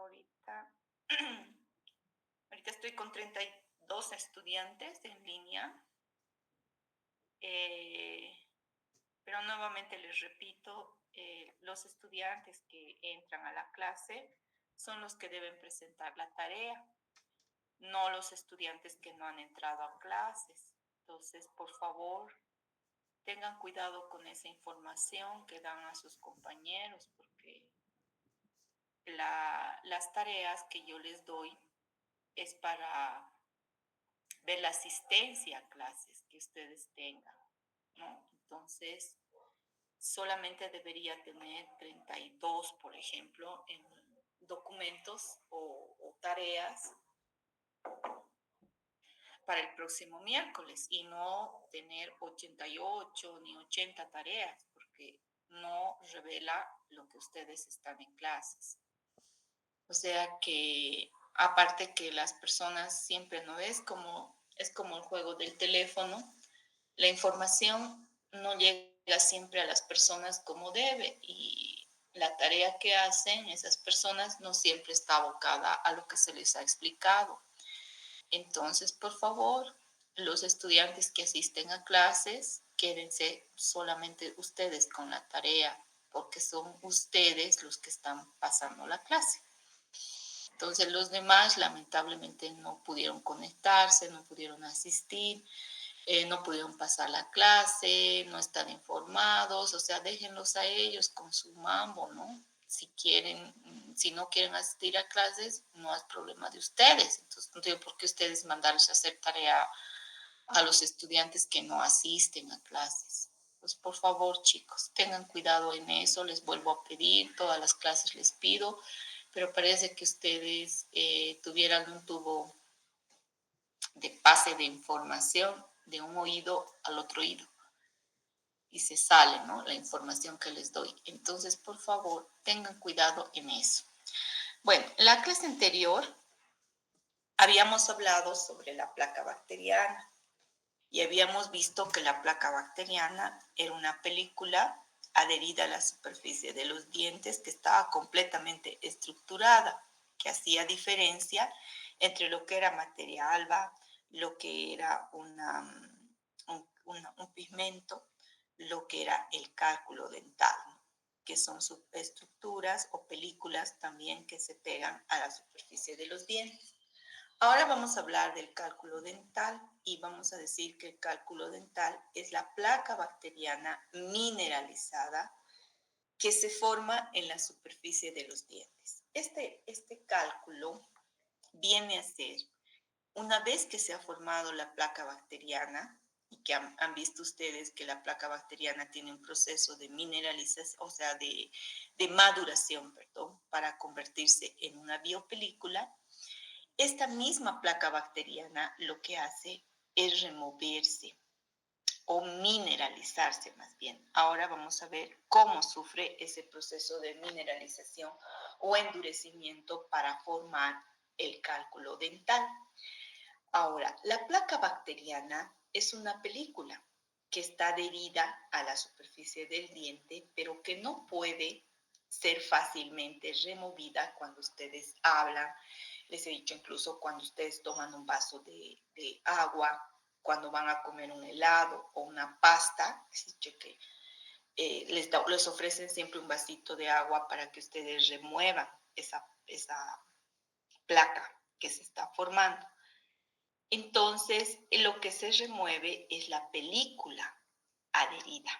ahorita. Ahorita estoy con 32 estudiantes en línea, eh, pero nuevamente les repito, los estudiantes que entran a la clase son los que deben presentar la tarea, no los estudiantes que no han entrado a clases. Entonces, por favor, tengan cuidado con esa información que dan a sus compañeros, porque las tareas que yo les doy es para ver la asistencia a clases que ustedes tengan, ¿no? Entonces, solamente debería tener 32, por ejemplo, en documentos o tareas para el próximo miércoles y no tener 88 ni 80 tareas, porque no revela lo que ustedes están en clases. O sea que, aparte que las personas siempre no es como el juego del teléfono, la información no llega siempre a las personas como debe y la tarea que hacen esas personas no siempre está abocada a lo que se les ha explicado. Entonces, por favor, los estudiantes que asisten a clases, quédense solamente ustedes con la tarea, porque son ustedes los que están pasando la clase. Entonces, los demás lamentablemente no pudieron conectarse, no pudieron asistir, no pudieron pasar la clase, no están informados, o sea, déjenlos a ellos con su mambo, ¿no? Si quieren, si no quieren asistir a clases, no es problema de ustedes. Entonces, no tengo por qué ustedes mandarles a hacer tarea a los estudiantes que no asisten a clases. Pues por favor, chicos, tengan cuidado en eso, les vuelvo a pedir, todas las clases les pido, pero parece que ustedes tuvieran un tubo de pase de información de un oído al otro oído y se sale, ¿no? La información que les doy. Entonces, por favor, tengan cuidado en eso. Bueno, en la clase anterior habíamos hablado sobre la placa bacteriana y habíamos visto que la placa bacteriana era una película adherida a la superficie de los dientes que estaba completamente estructurada, que hacía diferencia entre lo que era materia alba, lo que era un pigmento, lo que era el cálculo dental, que son subestructuras o películas también que se pegan a la superficie de los dientes. Ahora vamos a hablar del cálculo dental y vamos a decir que el cálculo dental es la placa bacteriana mineralizada que se forma en la superficie de los dientes. Este cálculo viene a ser, una vez que se ha formado la placa bacteriana, y que han visto ustedes que la placa bacteriana tiene un proceso de mineralización, o sea, de maduración, perdón, para convertirse en una biopelícula. Esta misma placa bacteriana lo que hace es removerse o mineralizarse más bien. Ahora vamos a ver cómo sufre ese proceso de mineralización o endurecimiento para formar el cálculo dental. Ahora, la placa bacteriana es una película que está adherida a la superficie del diente, pero que no puede ser fácilmente removida cuando ustedes hablan. Les he dicho incluso cuando ustedes toman un vaso de agua, cuando van a comer un helado o una pasta, les he dicho que les ofrecen siempre un vasito de agua para que ustedes remuevan esa placa que se está formando. Entonces, lo que se remueve es la película adherida,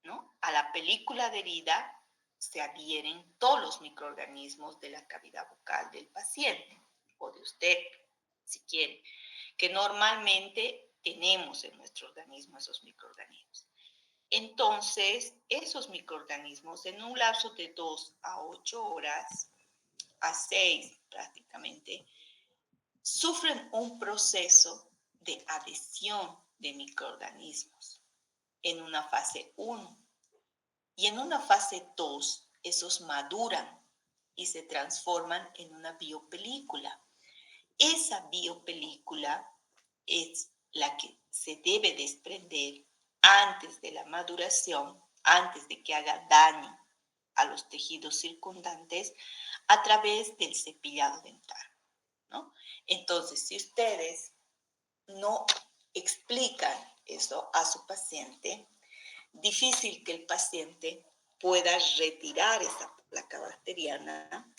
¿no? A la película adherida se adhieren todos los microorganismos de la cavidad bucal del paciente o de usted, si quiere, que normalmente tenemos en nuestro organismo esos microorganismos. Entonces, esos microorganismos en un lapso de 2 a 8 horas, a 6 prácticamente, sufren un proceso de adhesión de microorganismos en una fase 1 y en una fase 2 esos maduran y se transforman en una biopelícula. Esa biopelícula es la que se debe desprender antes de la maduración, antes de que haga daño a los tejidos circundantes a través del cepillado dental, ¿no? Entonces, si ustedes no explican eso a su paciente, difícil que el paciente pueda retirar esa placa bacteriana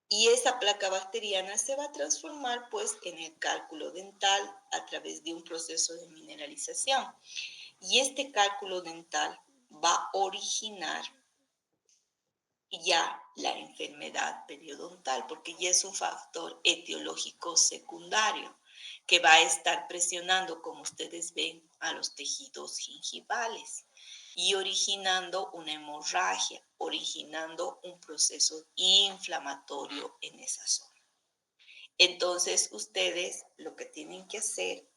y esa placa bacteriana se va a transformar pues en el cálculo dental a través de un proceso de mineralización. Y este cálculo dental va a originar ya la enfermedad periodontal, porque ya es un factor etiológico secundario que va a estar presionando, como ustedes ven, a los tejidos gingivales y originando una hemorragia, originando un proceso inflamatorio en esa zona. Entonces, ustedes lo que tienen que hacer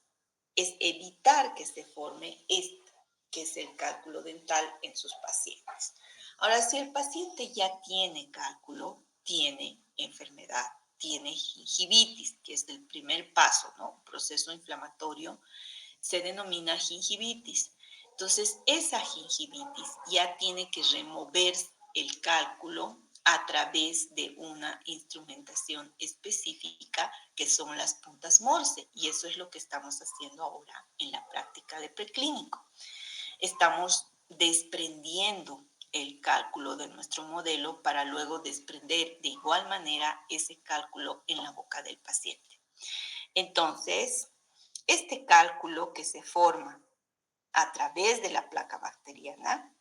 es evitar que se forme esto, que es el cálculo dental en sus pacientes. Ahora, si el paciente ya tiene cálculo, tiene enfermedad, tiene gingivitis, que es el primer paso, ¿no? Un proceso inflamatorio, se denomina gingivitis. Entonces, esa gingivitis ya tiene que remover el cálculo a través de una instrumentación específica que son las puntas Morse, y eso es lo que estamos haciendo ahora en la práctica de preclínico. Estamos desprendiendo el cálculo de nuestro modelo para luego desprender de igual manera ese cálculo en la boca del paciente. Entonces, este cálculo que se forma a través de la placa bacteriana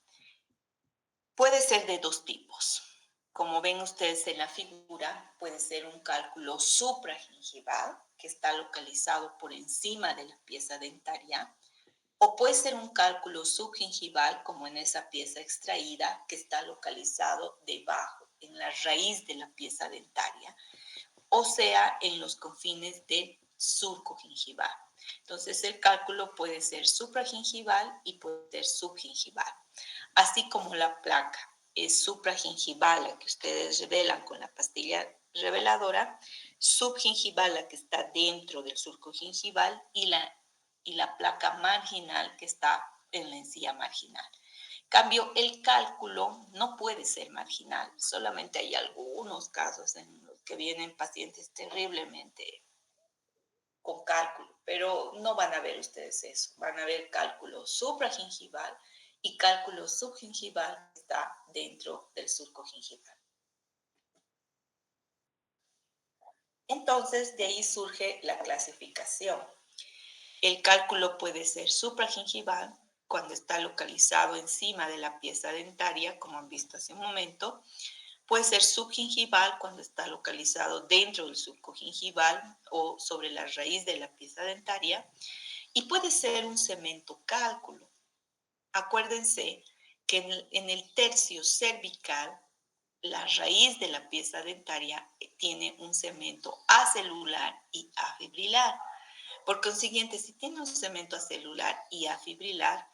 puede ser de dos tipos. Como ven ustedes en la figura, puede ser un cálculo supragingival, que está localizado por encima de la pieza dentaria, o puede ser un cálculo subgingival, como en esa pieza extraída, que está localizado debajo, en la raíz de la pieza dentaria, o sea, en los confines del surco gingival. Entonces, el cálculo puede ser supragingival y puede ser subgingival. Así como la placa es supragingival, la que ustedes revelan con la pastilla reveladora, subgingival, la que está dentro del surco gingival, y la placa marginal, que está en la encía marginal. Cambio, el cálculo no puede ser marginal, solamente hay algunos casos en los que vienen pacientes terriblemente con cálculo, pero no van a ver ustedes eso, van a ver cálculo supragingival y cálculo subgingival que está dentro del surco gingival. Entonces, de ahí surge la clasificación. El cálculo puede ser supragingival cuando está localizado encima de la pieza dentaria, como han visto hace un momento. Puede ser subgingival cuando está localizado dentro del surco gingival o sobre la raíz de la pieza dentaria. Y puede ser un cemento cálculo. Acuérdense que en el tercio cervical, la raíz de la pieza dentaria tiene un cemento acelular y afibrilar. Por consiguiente, si tiene un cemento acelular y afibrilar,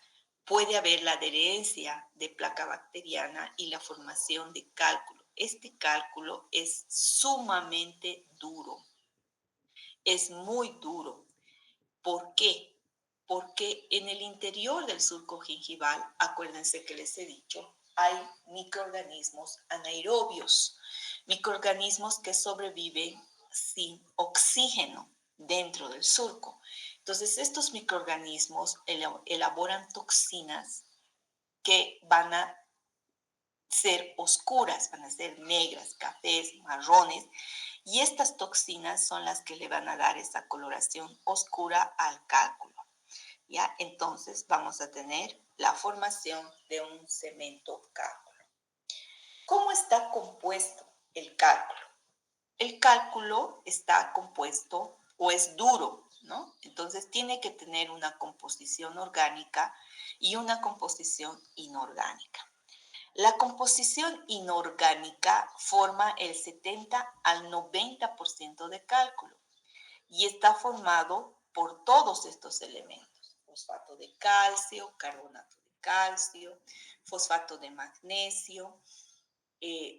puede haber la adherencia de placa bacteriana y la formación de cálculo. Este cálculo es sumamente duro, es muy duro. ¿Por qué? Porque en el interior del surco gingival, acuérdense que les he dicho, hay microorganismos anaerobios, microorganismos que sobreviven sin oxígeno dentro del surco. Entonces, estos microorganismos elaboran toxinas que van a ser oscuras, van a ser negras, cafés, marrones, y estas toxinas son las que le van a dar esa coloración oscura al cálculo. ¿Ya? Entonces vamos a tener la formación de un cemento cálculo. ¿Cómo está compuesto el cálculo? El cálculo está compuesto o es duro, ¿no? Entonces tiene que tener una composición orgánica y una composición inorgánica. La composición inorgánica forma el 70 al 90% de cálculo y está formado por todos estos elementos: fosfato de calcio, carbonato de calcio, fosfato de magnesio,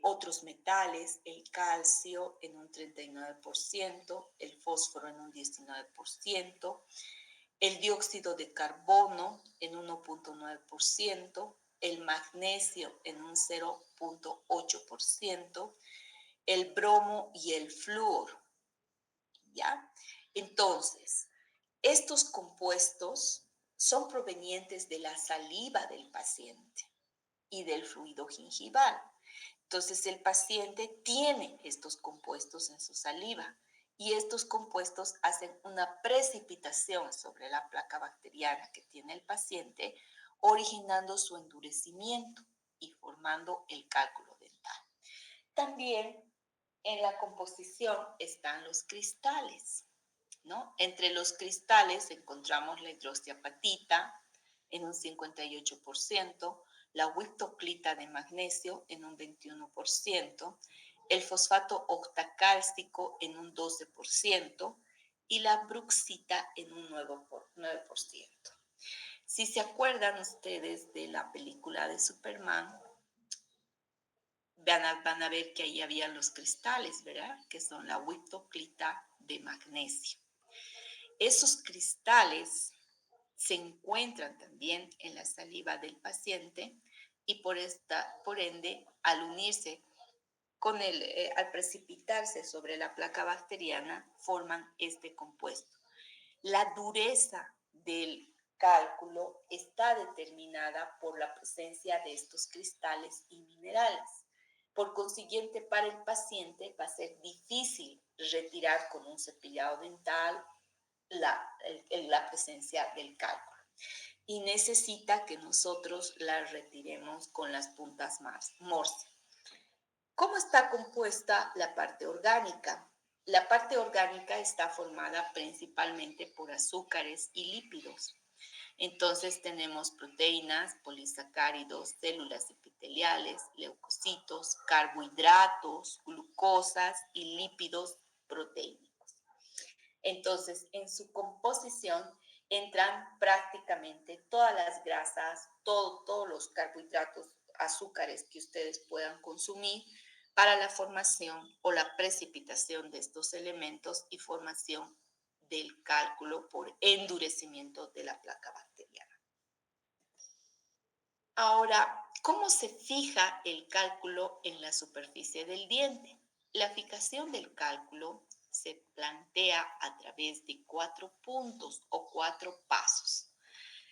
otros metales, el calcio en un 39%, el fósforo en un 19%, el dióxido de carbono en 1.9%, el magnesio en un 0,8%, el bromo y el flúor, ¿ya? Entonces, estos compuestos son provenientes de la saliva del paciente y del fluido gingival. Entonces, el paciente tiene estos compuestos en su saliva y estos compuestos hacen una precipitación sobre la placa bacteriana que tiene el paciente, originando su endurecimiento y formando el cálculo dental. También en la composición están los cristales, ¿no? Entre los cristales encontramos la hidroxiapatita en un 58%, la wiptoclita de magnesio en un 21%, el fosfato octacálcico en un 12% y la bruxita en un 9%. Si se acuerdan ustedes de la película de Superman, van a ver que ahí había los cristales, ¿verdad? Que son la wiptoclita de magnesio. Esos cristales se encuentran también en la saliva del paciente y por ende, al unirse al precipitarse sobre la placa bacteriana, forman este compuesto. La dureza del cálculo está determinada por la presencia de estos cristales y minerales. Por consiguiente, para el paciente va a ser difícil retirar con un cepillado dental la presencia del cálculo y necesita que nosotros la retiremos con las puntas Morse. ¿Cómo está compuesta la parte orgánica? La parte orgánica está formada principalmente por azúcares y lípidos. Entonces tenemos proteínas, polisacáridos, células epiteliales, leucocitos, carbohidratos, glucosas y lípidos proteínicos. Entonces, en su composición entran prácticamente todas las grasas, todos los carbohidratos, azúcares que ustedes puedan consumir para la formación o la precipitación de estos elementos y formación del cálculo por endurecimiento de la placa bacteriana. Ahora, ¿cómo se fija el cálculo en la superficie del diente? La fijación del cálculo se plantea a través de 4 puntos o 4 pasos.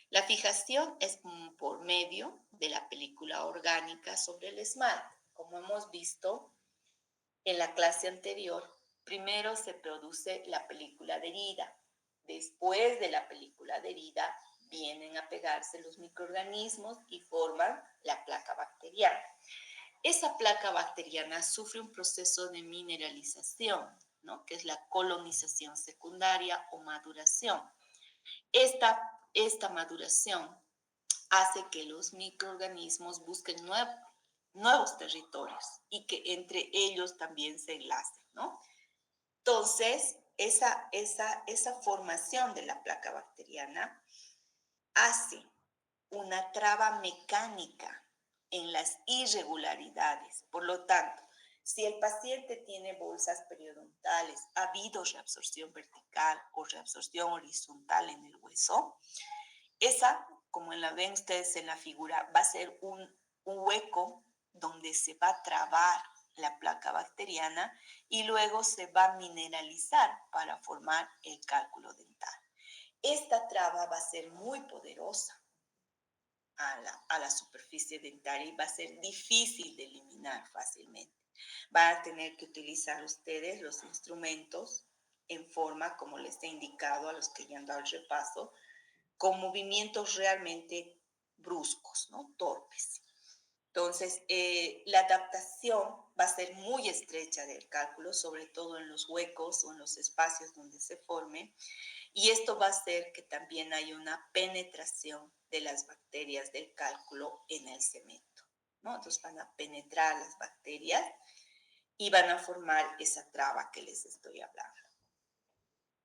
La fijación es por medio de la película orgánica sobre el esmalte. Como hemos visto en la clase anterior, primero se produce la película adherida. Después de la película adherida, vienen a pegarse los microorganismos y forman la placa bacteriana. Esa placa bacteriana sufre un proceso de mineralización, ¿no? Que es la colonización secundaria o maduración. Esta maduración hace que los microorganismos busquen nuevos territorios y que entre ellos también se enlacen, ¿no? Entonces, esa formación de la placa bacteriana hace una traba mecánica en las irregularidades. Por lo tanto, si el paciente tiene bolsas periodontales, ha habido reabsorción vertical o reabsorción horizontal en el hueso, esa, como la ven ustedes en la figura, va a ser un hueco donde se va a trabar la placa bacteriana y luego se va a mineralizar para formar el cálculo dental. Esta traba va a ser muy poderosa a la superficie dentaria y va a ser difícil de eliminar fácilmente. Van a tener que utilizar ustedes los instrumentos en forma, como les he indicado a los que ya han dado el repaso, con movimientos realmente bruscos, ¿no? Torpes. Entonces, la adaptación va a ser muy estrecha del cálculo, sobre todo en los huecos o en los espacios donde se forme, y esto va a hacer que también haya una penetración de las bacterias del cálculo en el cemento, ¿no? Entonces van a penetrar las bacterias y van a formar esa traba que les estoy hablando.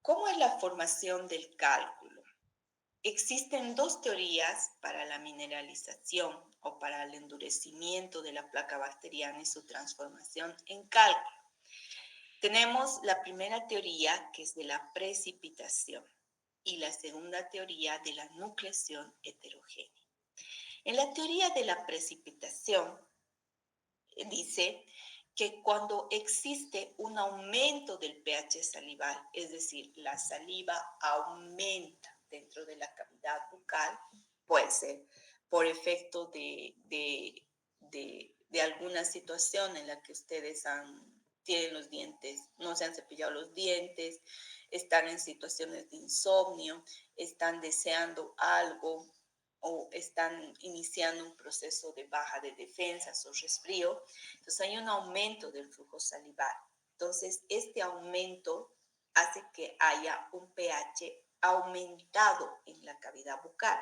¿Cómo es la formación del cálculo? Existen dos teorías para la mineralización o para el endurecimiento de la placa bacteriana y su transformación en cálculo. Tenemos la primera teoría, que es de la precipitación, y la segunda teoría de la nucleación heterogénea. En la teoría de la precipitación, dice que cuando existe un aumento del pH salival, es decir, la saliva aumenta dentro de la cavidad bucal, puede ser por efecto de alguna situación en la que ustedes tienen los dientes, no se han cepillado los dientes, están en situaciones de insomnio, están deseando algo o están iniciando un proceso de baja de defensas o resfrío. Entonces hay un aumento del flujo salival. Entonces este aumento hace que haya un pH aumentado en la cavidad bucal.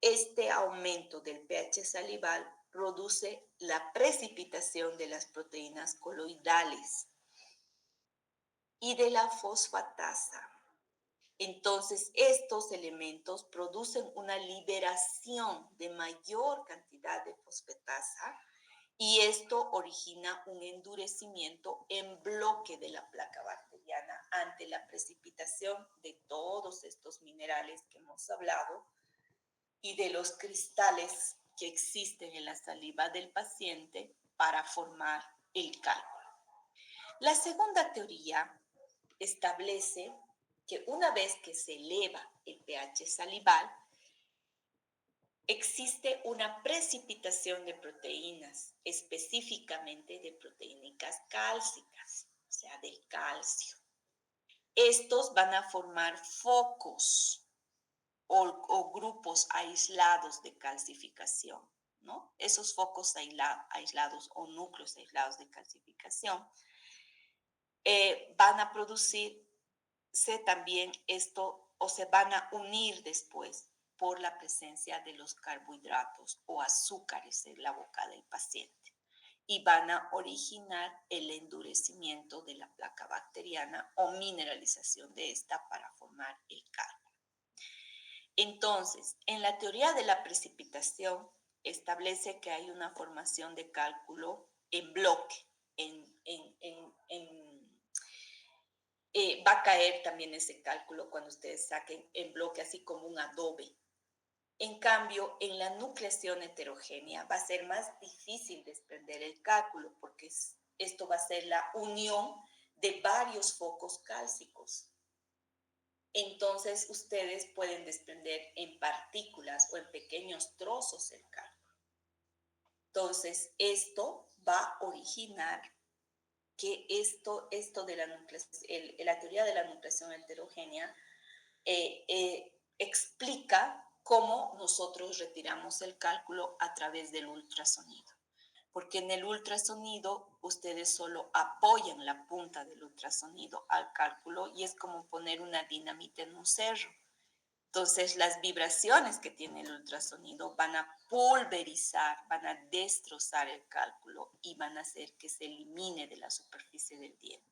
Este aumento del pH salival produce la precipitación de las proteínas coloidales y de la fosfatasa. Entonces, estos elementos producen una liberación de mayor cantidad de fosfatasa y esto origina un endurecimiento en bloque de la placa bacteriana ante la precipitación de todos estos minerales que hemos hablado y de los cristales que existen en la saliva del paciente para formar el cálculo. La segunda teoría establece que una vez que se eleva el pH salival, existe una precipitación de proteínas, específicamente de proteínas cálcicas, o sea, del calcio. Estos van a formar focos o grupos aislados de calcificación, ¿no? Esos focos aislados o núcleos aislados de calcificación van a producirse también esto o se van a unir después por la presencia de los carbohidratos o azúcares en la boca del paciente y van a originar el endurecimiento de la placa bacteriana o mineralización de esta para formar el cálculo. Entonces, en la teoría de la precipitación establece que hay una formación de cálculo en bloque, va a caer también ese cálculo cuando ustedes saquen en bloque, así como un adobe. En cambio, en la nucleación heterogénea va a ser más difícil desprender el cálculo porque esto va a ser la unión de varios focos cálcicos. Entonces, ustedes pueden desprender en partículas o en pequeños trozos el cálculo. Entonces, esto va a originar que esto de la teoría de la nucleación heterogénea explica cómo nosotros retiramos el cálculo a través del ultrasonido. Porque en el ultrasonido ustedes solo apoyan la punta del ultrasonido al cálculo y es como poner una dinamita en un cerro. Entonces las vibraciones que tiene el ultrasonido van a pulverizar, van a destrozar el cálculo y van a hacer que se elimine de la superficie del diente.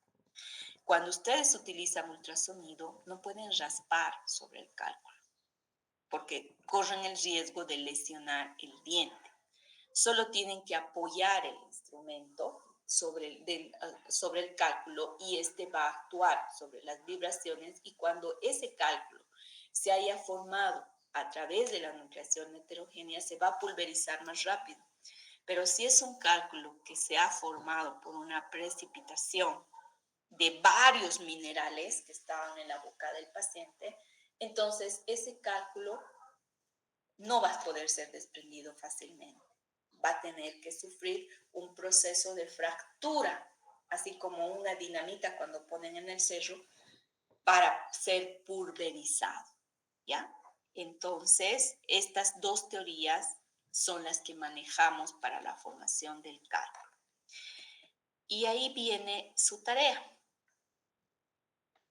Cuando ustedes utilizan ultrasonido, no pueden raspar sobre el cálculo porque corren el riesgo de lesionar el diente. Solo tienen que apoyar el instrumento sobre el cálculo y este va a actuar sobre las vibraciones y cuando ese cálculo se haya formado a través de la nucleación heterogénea se va a pulverizar más rápido. Pero si es un cálculo que se ha formado por una precipitación de varios minerales que estaban en la boca del paciente, entonces ese cálculo no va a poder ser desprendido fácilmente. Va a tener que sufrir un proceso de fractura, así como una dinamita cuando ponen en el cerro, para ser pulverizado, ¿ya? Entonces, estas dos teorías son las que manejamos para la formación del cálculo. Y ahí viene su tarea.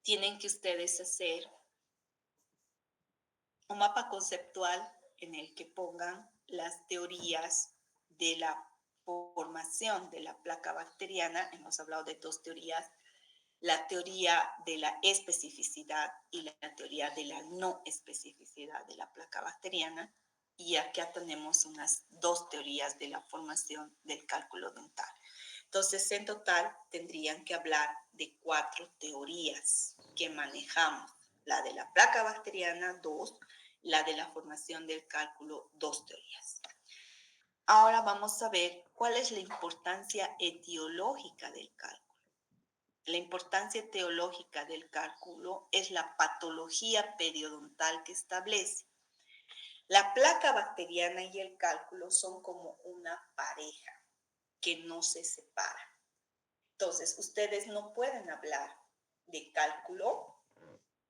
Tienen que ustedes hacer un mapa conceptual en el que pongan las teorías de la formación de la placa bacteriana. Hemos hablado de dos teorías, la teoría de la especificidad y la teoría de la no especificidad de la placa bacteriana. Y acá tenemos unas dos teorías de la formación del cálculo dental. Entonces, en total, tendrían que hablar de 4 teorías que manejamos. La de la placa bacteriana, 2, la de la formación del cálculo, dos teorías. Ahora vamos a ver cuál es la importancia etiológica del cálculo. La importancia teológica del cálculo es la patología periodontal que establece. La placa bacteriana y el cálculo son como una pareja que no se separa. Entonces, ustedes no pueden hablar de cálculo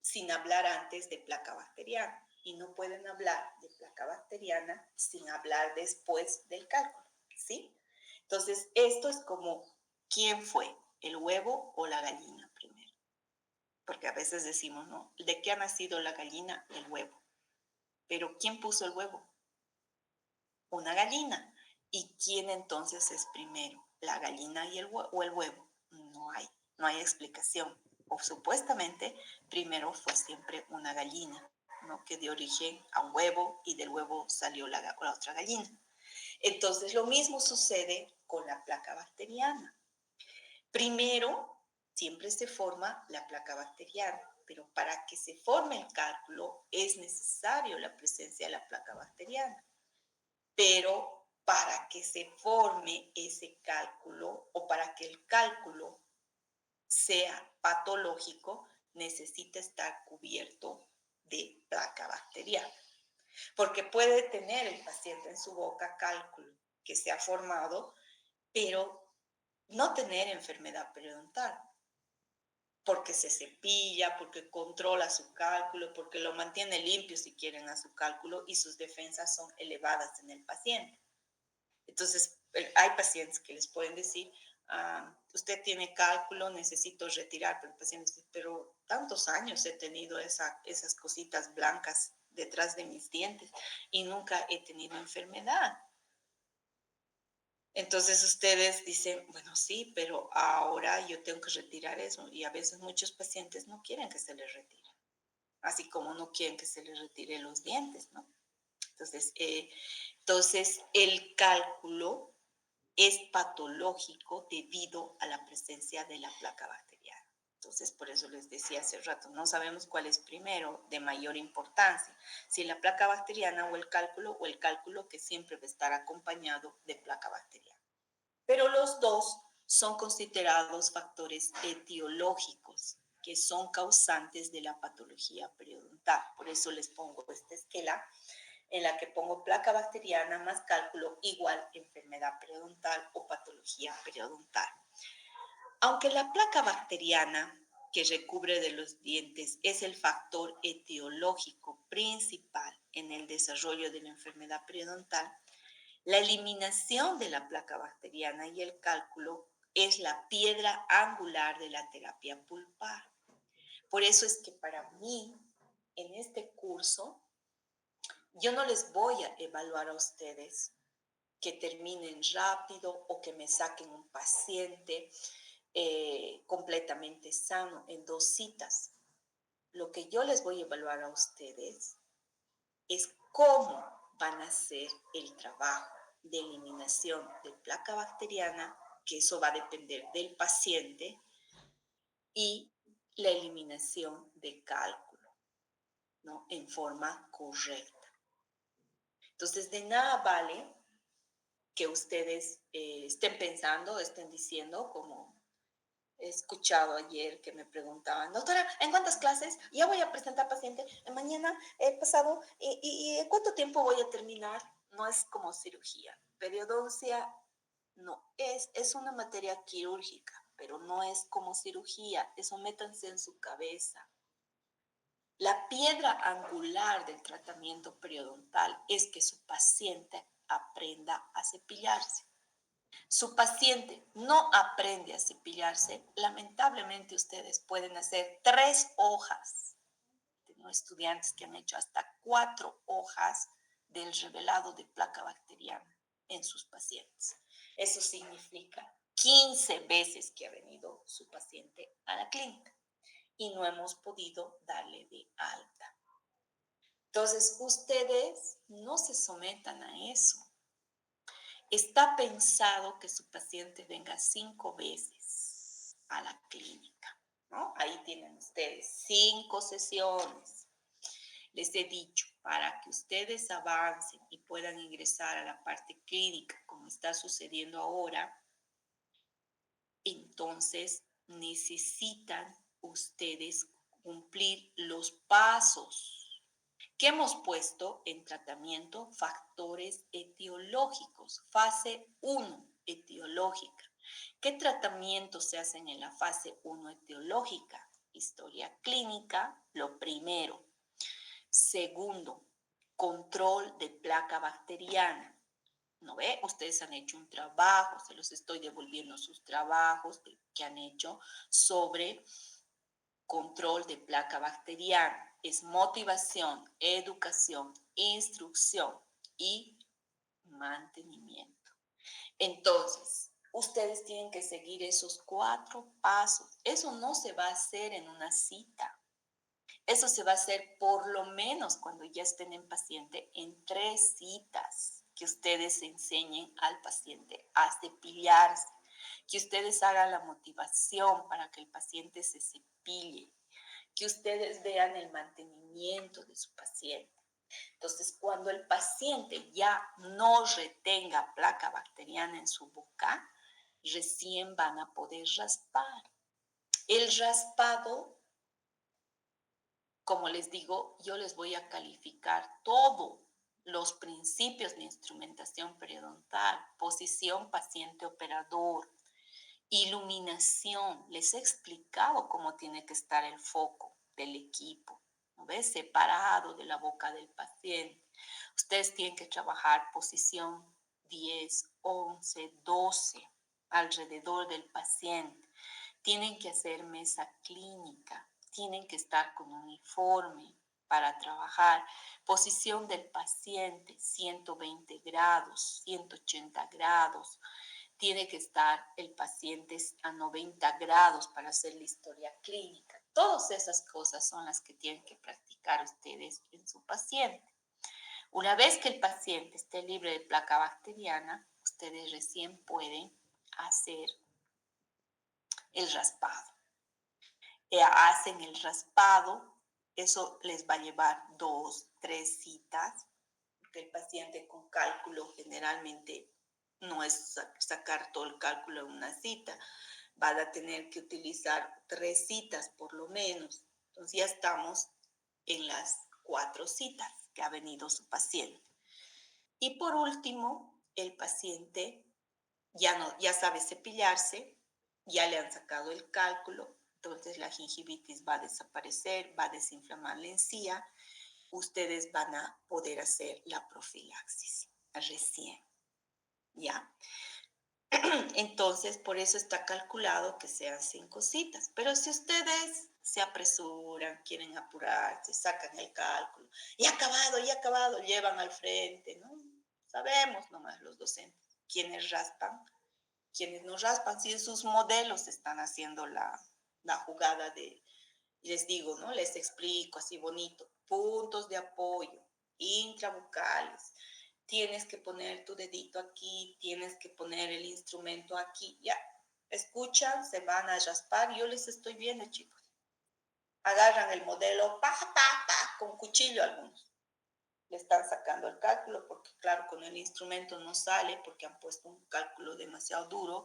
sin hablar antes de placa bacteriana y no pueden hablar de placa bacteriana sin hablar después del cálculo, ¿sí? Entonces, esto es como, ¿quién fue? ¿El huevo o la gallina primero? Porque a veces decimos, ¿no? ¿De qué ha nacido la gallina? El huevo. Pero ¿quién puso el huevo? Una gallina. ¿Y quién entonces es primero? ¿La gallina y o el huevo? No hay explicación. O supuestamente primero fue siempre una gallina, ¿no? Que dio origen a un huevo y del huevo salió la otra gallina. Entonces lo mismo sucede con la placa bacteriana. Primero, siempre se forma la placa bacteriana, pero para que se forme el cálculo es necesario la presencia de la placa bacteriana. Pero para que se forme ese cálculo o para que el cálculo sea patológico, necesita estar cubierto de placa bacteriana. Porque puede tener el paciente en su boca cálculo que se ha formado, pero no tener enfermedad periodontal, porque se cepilla, porque controla su cálculo, porque lo mantiene limpio si quieren a su cálculo y sus defensas son elevadas en el paciente. Entonces, hay pacientes que les pueden decir, usted tiene cálculo, necesito retirar, pero el paciente dice, pero tantos años he tenido esas cositas blancas detrás de mis dientes y nunca he tenido enfermedad. Entonces ustedes dicen, bueno, sí, pero ahora yo tengo que retirar eso. Y a veces muchos pacientes no quieren que se les retire, así como no quieren que se les retire los dientes, ¿no? Entonces el cálculo es patológico debido a la presencia de la placa bacteriana. Entonces, por eso les decía hace rato, no sabemos cuál es primero de mayor importancia, si la placa bacteriana o el cálculo que siempre va a estar acompañado de placa bacteriana. Pero los dos son considerados factores etiológicos que son causantes de la patología periodontal. Por eso les pongo esta esquela en la que pongo placa bacteriana más cálculo igual enfermedad periodontal o patología periodontal. Aunque la placa bacteriana que recubre de los dientes es el factor etiológico principal en el desarrollo de la enfermedad periodontal, la eliminación de la placa bacteriana y el cálculo es la piedra angular de la terapia pulpar. Por eso es que para mí, en este curso, yo no les voy a evaluar a ustedes que terminen rápido o que me saquen un paciente completamente sano en 2 citas. Lo que yo les voy a evaluar a ustedes es cómo van a hacer el trabajo de eliminación de placa bacteriana, que eso va a depender del paciente, y la eliminación de cálculo, ¿no? En forma correcta. Entonces, de nada vale que ustedes estén pensando, estén diciendo, como he escuchado ayer que me preguntaban, doctora, ¿en cuántas clases? Ya voy a presentar paciente, mañana, pasado, y ¿en cuánto tiempo voy a terminar? No es como cirugía. Periodoncia no es una materia quirúrgica, pero no es como cirugía. Eso métanse en su cabeza. La piedra angular del tratamiento periodontal es que su paciente aprenda a cepillarse. Su paciente no aprende a cepillarse, lamentablemente ustedes pueden hacer 3 hojas. Tengo estudiantes que han hecho hasta 4 hojas del revelado de placa bacteriana en sus pacientes. Eso significa 15 veces que ha venido su paciente a la clínica y no hemos podido darle de alta. Entonces, ustedes no se sometan a eso. Está pensado que su paciente venga 5 veces a la clínica, ¿no? Ahí tienen ustedes 5 sesiones. Les he dicho, para que ustedes avancen y puedan ingresar a la parte clínica, como está sucediendo ahora, entonces necesitan ustedes cumplir los pasos que hemos puesto en tratamiento, factores etiológicos, fase 1 etiológica. ¿Qué tratamientos se hacen en la fase 1 etiológica? Historia clínica, lo primero. Segundo, control de placa bacteriana. ¿No ve? Ustedes han hecho un trabajo, se los estoy devolviendo sus trabajos que han hecho sobre control de placa bacteriana. Es motivación, educación, instrucción y mantenimiento. Entonces, ustedes tienen que seguir esos 4 pasos. Eso no se va a hacer en una cita. Eso se va a hacer por lo menos cuando ya estén en paciente en 3 citas, que ustedes enseñen al paciente a cepillarse, que ustedes hagan la motivación para que el paciente se cepille, que ustedes vean el mantenimiento de su paciente. Entonces, cuando el paciente ya no retenga placa bacteriana en su boca, recién van a poder raspar. El raspado, como les digo, yo les voy a calificar todos los principios de instrumentación periodontal, posición paciente operador, iluminación. Les he explicado cómo tiene que estar el foco del equipo, ¿no ves? Separado de la boca del paciente. Ustedes tienen que trabajar posición 10, 11, 12 alrededor del paciente. Tienen que hacer mesa clínica, tienen que estar con uniforme para trabajar. Posición del paciente, 120 grados, 180 grados. Tiene que estar el paciente a 90 grados para hacer la historia clínica. Todas esas cosas son las que tienen que practicar ustedes en su paciente. Una vez que el paciente esté libre de placa bacteriana, ustedes recién pueden hacer el raspado. Hacen el raspado, eso les va a llevar 2, 3 citas, porque el paciente con cálculo generalmente no es sacar todo el cálculo en una cita, van a tener que utilizar 3 citas por lo menos. Entonces ya estamos en las 4 citas que ha venido su paciente. Y por último, el paciente ya sabe cepillarse, ya le han sacado el cálculo, entonces la gingivitis va a desaparecer, va a desinflamar la encía, ustedes van a poder hacer la profilaxis recién, ¿ya? Entonces, por eso está calculado que sean 5 citas. Pero si ustedes se apresuran, quieren apurarse, sacan el cálculo, y acabado, llevan al frente, ¿no? Sabemos nomás los docentes, quienes raspan, quienes no raspan, si en sus modelos están haciendo la jugada de, les digo, ¿no? Les explico así bonito, puntos de apoyo, intrabucales, tienes que poner tu dedito aquí, tienes que poner el instrumento aquí, ya, escuchan, se van a raspar, yo les estoy viendo, chicos. Agarran el modelo, con cuchillo algunos. Le están sacando el cálculo porque, claro, con el instrumento no sale porque han puesto un cálculo demasiado duro.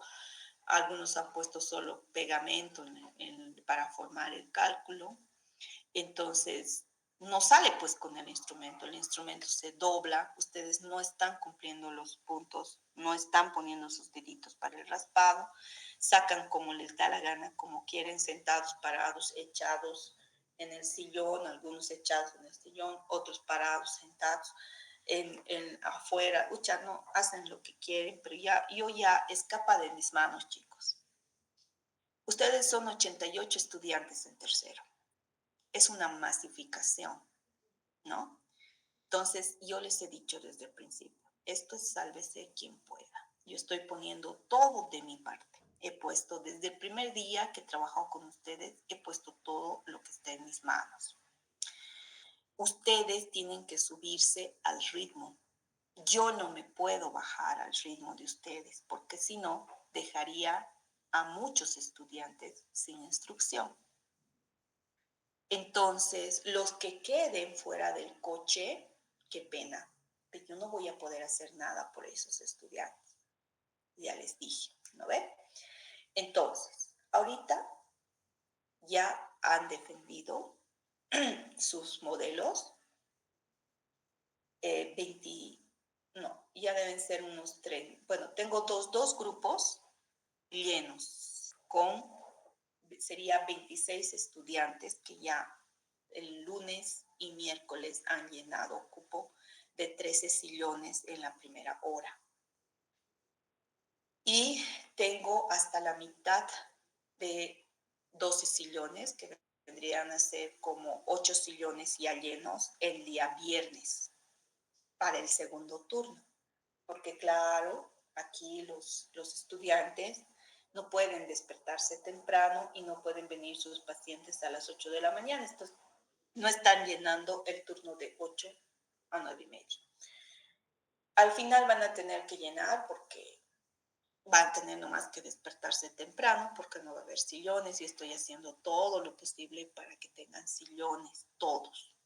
Algunos han puesto solo pegamento para formar el cálculo. Entonces, no sale pues con el instrumento se dobla, ustedes no están cumpliendo los puntos, no están poniendo sus deditos para el raspado, sacan como les da la gana, como quieren, sentados, parados, echados en el sillón, algunos echados en el sillón, otros parados, sentados afuera, no, hacen lo que quieren, pero yo ya escapa de mis manos, chicos. Ustedes son 88 estudiantes en tercero. Es una masificación, ¿no? Entonces, yo les he dicho desde el principio, esto es sálvese quien pueda. Yo estoy poniendo todo de mi parte. He puesto desde el primer día que he trabajado con ustedes, he puesto todo lo que está en mis manos. Ustedes tienen que subirse al ritmo. Yo no me puedo bajar al ritmo de ustedes, porque si no, dejaría a muchos estudiantes sin instrucción. Entonces, los que queden fuera del coche, qué pena, pero yo no voy a poder hacer nada por esos estudiantes. Ya les dije, ¿no ve? Entonces, ahorita ya han defendido sus modelos, 20, no, ya deben ser unos 30. Bueno, tengo dos grupos llenos sería 26 estudiantes que ya el lunes y miércoles han llenado cupo de 13 sillones en la primera hora. Y tengo hasta la mitad de 12 sillones, que vendrían a ser como 8 sillones ya llenos el día viernes para el segundo turno. Porque claro, aquí los estudiantes no pueden despertarse temprano y no pueden venir sus pacientes a las 8 de la mañana. Entonces, no están llenando el turno de 8 a 9:30. Al final van a tener que llenar porque van a tener nomás que despertarse temprano porque no va a haber sillones y estoy haciendo todo lo posible para que tengan sillones, todos.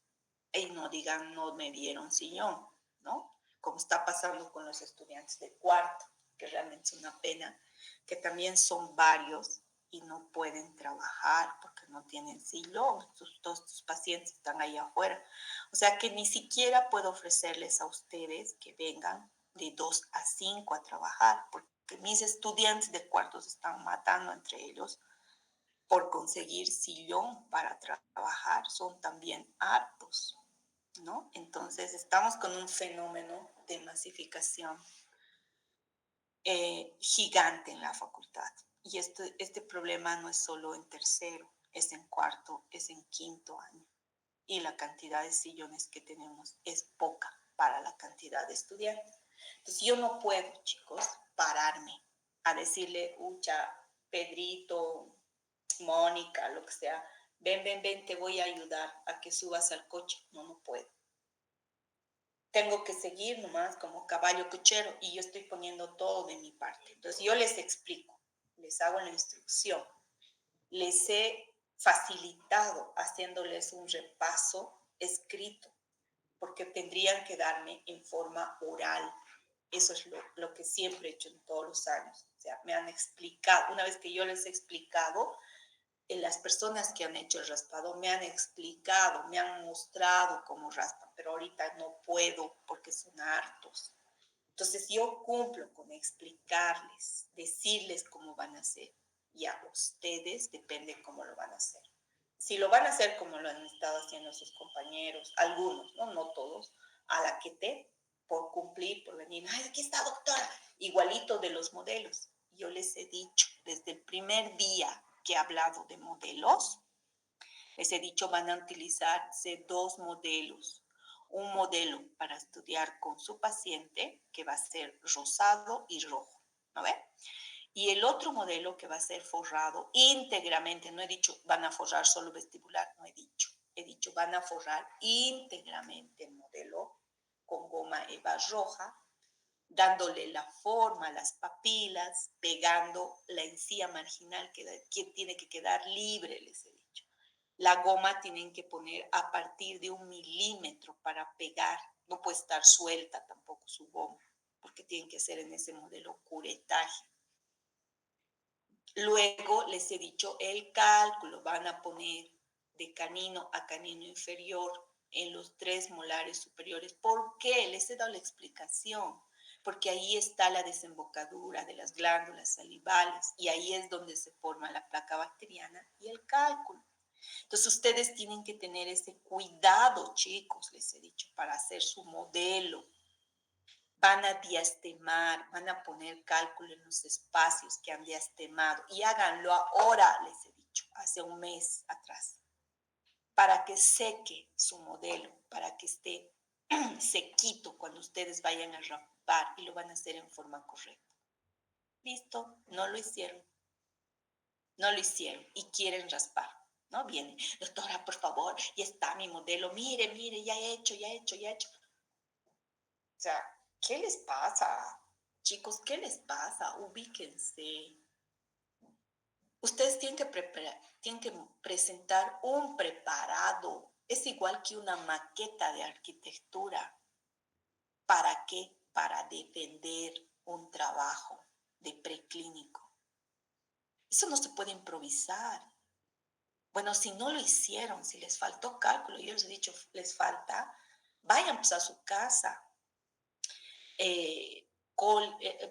Y no digan, no me dieron sillón, ¿no? Como está pasando con los estudiantes de cuarto, que realmente es una pena, que también son varios y no pueden trabajar porque no tienen sillón. Todos tus pacientes están ahí afuera. O sea que ni siquiera puedo ofrecerles a ustedes que vengan de 2 a 5 a trabajar, porque mis estudiantes de cuarto se están matando entre ellos por conseguir sillón para trabajar. Son también hartos, ¿no? Entonces estamos con un fenómeno de masificación gigante en la facultad. Y este problema no es solo en tercero, es en cuarto, es en quinto año. Y la cantidad de sillones que tenemos es poca para la cantidad de estudiantes. Entonces yo no puedo, chicos, pararme a decirle, ucha, Pedrito, Mónica, lo que sea, ven, te voy a ayudar a que subas al coche. No, no puedo. Tengo que seguir nomás como caballo cochero y yo estoy poniendo todo de mi parte. Entonces yo les explico, les hago la instrucción, les he facilitado haciéndoles un repaso escrito, porque tendrían que darme en forma oral. Eso es lo que siempre he hecho en todos los años. O sea, me han explicado, una vez que yo les he explicado, las personas que han hecho el raspado me han explicado, me han mostrado cómo raspan, pero ahorita no puedo porque son hartos. Entonces yo cumplo con explicarles, decirles cómo van a hacer y a ustedes depende cómo lo van a hacer. Si lo van a hacer como lo han estado haciendo sus compañeros, algunos, no todos, a la que te, por cumplir, por venir, ay, aquí está doctora, igualito de los modelos. Yo les he dicho desde el primer día que he hablado de modelos, les he dicho van a utilizarse 2 modelos. Un modelo para estudiar con su paciente, que va a ser rosado y rojo, ¿no ve? Y el otro modelo que va a ser forrado íntegramente, no he dicho van a forrar solo vestibular, no he dicho van a forrar íntegramente el modelo con goma eva roja, dándole la forma a las papilas, pegando la encía marginal que tiene que quedar libre, les he dicho. La goma tienen que poner a partir de 1 milímetro para pegar, no puede estar suelta tampoco su goma, porque tienen que ser en ese modelo curetaje. Luego les he dicho el cálculo, van a poner de canino a canino inferior en los 3 molares superiores. ¿Por qué? Les he dado la explicación. Porque ahí está la desembocadura de las glándulas salivales y ahí es donde se forma la placa bacteriana y el cálculo. Entonces ustedes tienen que tener ese cuidado, chicos, les he dicho, para hacer su modelo. Van a diastemar, van a poner cálculo en los espacios que han diastemado y háganlo ahora, les he dicho, hace un mes atrás, para que seque su modelo, para que esté sequito cuando ustedes vayan a raspar y lo van a hacer en forma correcta. ¿Listo? No lo hicieron. No lo hicieron y quieren raspar. ¿No? Viene, doctora, por favor, ya está mi modelo, mire, ya he hecho. O sea, ¿qué les pasa? Chicos, ¿qué les pasa? Ubíquense. Ustedes tienen que presentar un preparado. Es igual que una maqueta de arquitectura. ¿Para qué? Para defender un trabajo de preclínico. Eso no se puede improvisar. Bueno, si no lo hicieron, si les faltó cálculo, yo les he dicho, les falta, vayan pues a su casa,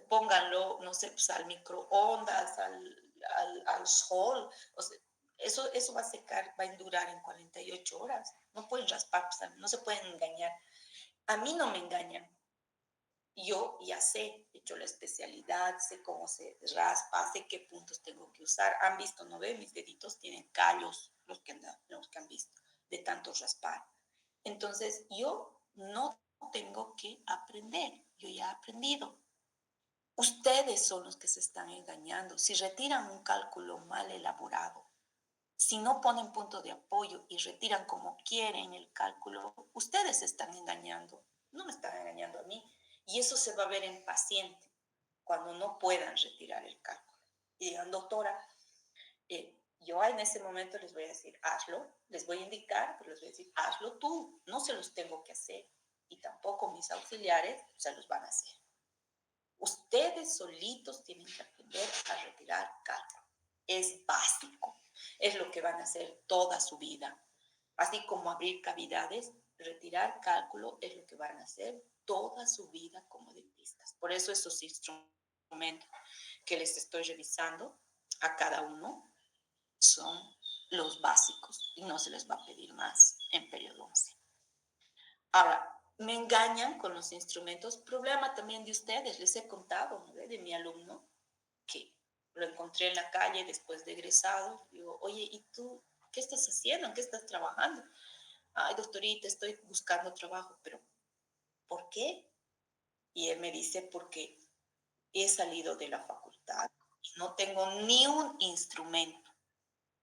pónganlo, no sé, pues al microondas, al sol. O sea, eso va a secar, va a endurar en 48 horas. No pueden raspar, pues, no se pueden engañar. A mí no me engañan. Yo ya sé, he hecho la especialidad, sé cómo se raspa, sé qué puntos tengo que usar. Han visto, ¿no ve? Mis deditos tienen callos, los que han visto, de tanto raspar. Entonces, yo no tengo que aprender, yo ya he aprendido. Ustedes son los que se están engañando. Si retiran un cálculo mal elaborado, si no ponen punto de apoyo y retiran como quieren el cálculo, ustedes se están engañando. No me están engañando a mí. Y eso se va a ver en paciente cuando no puedan retirar el cálculo. Y digan, doctora, yo en ese momento les voy a decir, hazlo, les voy a indicar, pero les voy a decir, hazlo tú, no se los tengo que hacer. Y tampoco mis auxiliares se los van a hacer. Ustedes solitos tienen que aprender a retirar cálculo. Es básico, es lo que van a hacer toda su vida. Así como abrir cavidades, retirar cálculo es lo que van a hacer toda su vida como dentistas. Por eso esos instrumentos que les estoy revisando a cada uno son los básicos y no se les va a pedir más en periodo 11. Ahora, me engañan con los instrumentos. Problema también de ustedes, les he contado, ¿no? De mi alumno que lo encontré en la calle después de egresado. Digo, oye, ¿y tú qué estás haciendo? ¿En qué estás trabajando? Ay, doctorita, estoy buscando trabajo, pero ¿por qué? Y él me dice, porque he salido de la facultad y no tengo ni un instrumento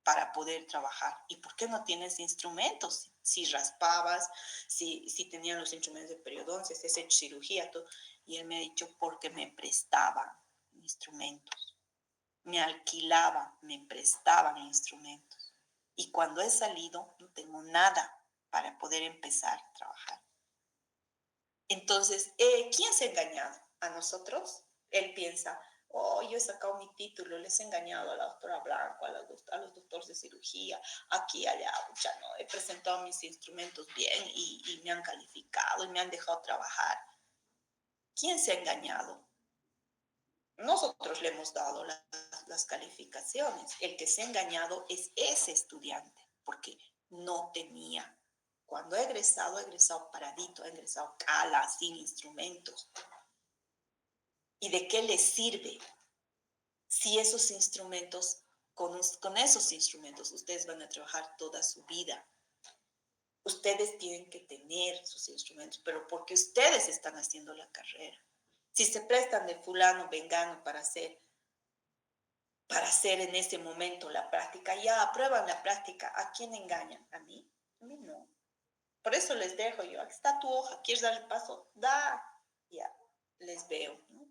para poder trabajar. ¿Y por qué no tienes instrumentos? Si raspabas, si tenían los instrumentos de periodoncia, si has hecho cirugía, todo. Y él me ha dicho, porque me prestaban instrumentos, me alquilaban, me prestaban instrumentos. Y cuando he salido, no tengo nada para poder empezar a trabajar. Entonces, ¿quién se ha engañado? ¿A nosotros? Él piensa, oh, yo he sacado mi título, les he engañado a la doctora Blanco, a los doctores de cirugía, aquí, allá, ya no, he presentado mis instrumentos bien y me han calificado y me han dejado trabajar. ¿Quién se ha engañado? Nosotros le hemos dado las calificaciones. El que se ha engañado es ese estudiante, porque no tenía. Cuando ha egresado paradito, ha egresado cala, sin instrumentos. ¿Y de qué le sirve si esos instrumentos, con esos instrumentos, ustedes van a trabajar toda su vida? Ustedes tienen que tener sus instrumentos, pero porque ustedes están haciendo la carrera. Si se prestan de fulano, vengano para hacer en ese momento la práctica, ya aprueban la práctica, ¿a quién engañan? ¿A mí? A mí no. Por eso les dejo yo, aquí está tu hoja, ¿quieres dar el paso? Da, ya, les veo, ¿no?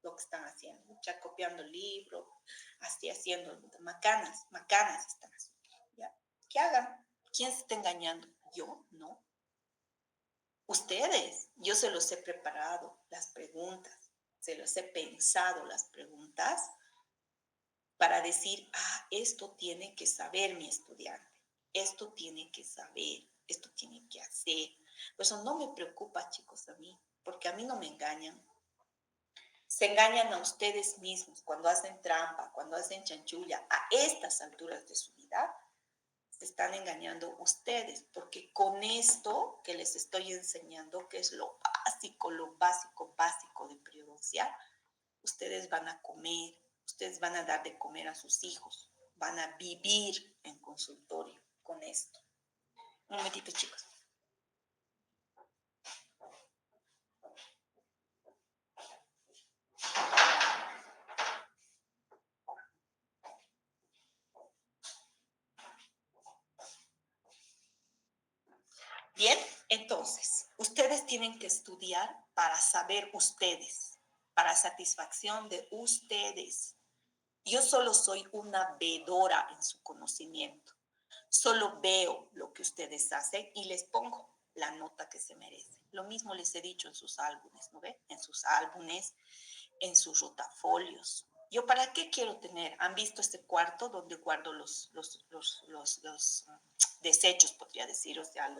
Lo que están haciendo, ya copiando el libro, así haciendo, macanas están haciendo, ya, ¿qué hagan? ¿Quién se está engañando? Yo, no. Ustedes, yo se los he preparado las preguntas, se los he pensado las preguntas para decir, esto tiene que saber mi estudiante, esto tiene que saber, esto tiene que hacer. Por eso no me preocupa, chicos, a mí, porque a mí no me engañan. Se engañan a ustedes mismos cuando hacen trampa, cuando hacen chanchulla. A estas alturas de su vida, se están engañando ustedes, porque con esto que les estoy enseñando, que es lo básico de periodoncia, ustedes van a comer, ustedes van a dar de comer a sus hijos, van a vivir en consultorio con esto. Un momentito, chicos. Bien, entonces, ustedes tienen que estudiar para saber ustedes, para satisfacción de ustedes. Yo solo soy una vedora en su conocimiento. Solo veo lo que ustedes hacen y les pongo la nota que se merece. Lo mismo les he dicho en sus álbumes, ¿no ve? En sus álbumes, en sus rotafolios. ¿Yo para qué quiero tener? ¿Han visto este cuarto donde guardo los desechos, podría decir, o sea,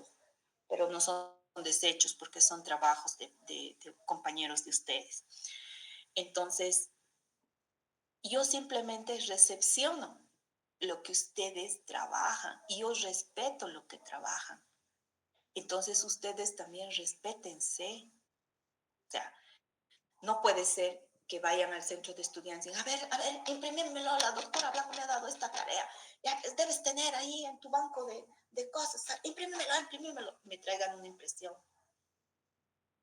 pero no son desechos porque son trabajos de compañeros de ustedes? Entonces, yo simplemente recepciono lo que ustedes trabajan y yo respeto lo que trabajan. Entonces, ustedes también respétense. O sea, no puede ser que vayan al centro de estudiantes y a ver, imprimímelo, la doctora Blanco me ha dado esta tarea. Ya debes tener ahí en tu banco de cosas, imprímemelo. Me traigan una impresión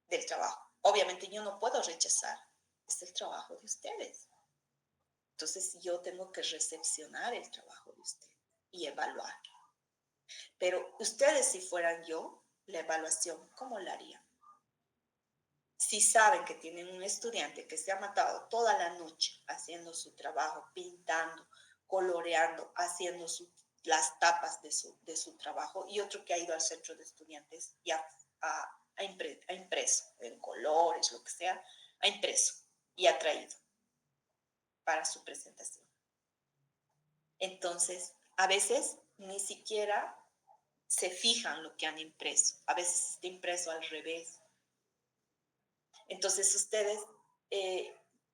del trabajo. Obviamente yo no puedo rechazar, es el trabajo de ustedes. Entonces yo tengo que recepcionar el trabajo de ustedes y evaluar. Pero ustedes, si fueran yo, la evaluación, ¿cómo la harían? Si saben que tienen un estudiante que se ha matado toda la noche haciendo su trabajo, pintando, coloreando, haciendo las tapas de su trabajo, y otro que ha ido al centro de estudiantes y ha impreso en colores, lo que sea, ha impreso y ha traído para su presentación. Entonces, a veces ni siquiera se fijan lo que han impreso. A veces está impreso al revés. Entonces, ustedes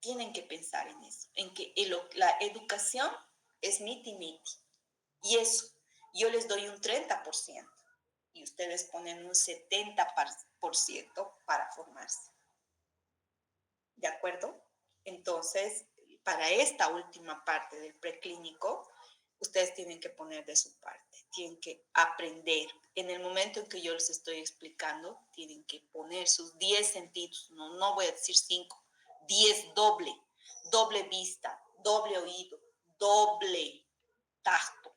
tienen que pensar en eso, en que la educación es miti-miti. Y eso, yo les doy un 30% y ustedes ponen un 70% para formarse. ¿De acuerdo? Entonces, para esta última parte del preclínico, ustedes tienen que poner de su parte, tienen que aprender. En el momento en que yo les estoy explicando, tienen que poner sus 10 sentidos, no voy a decir 5, 10 doble vista, doble oído, doble tacto.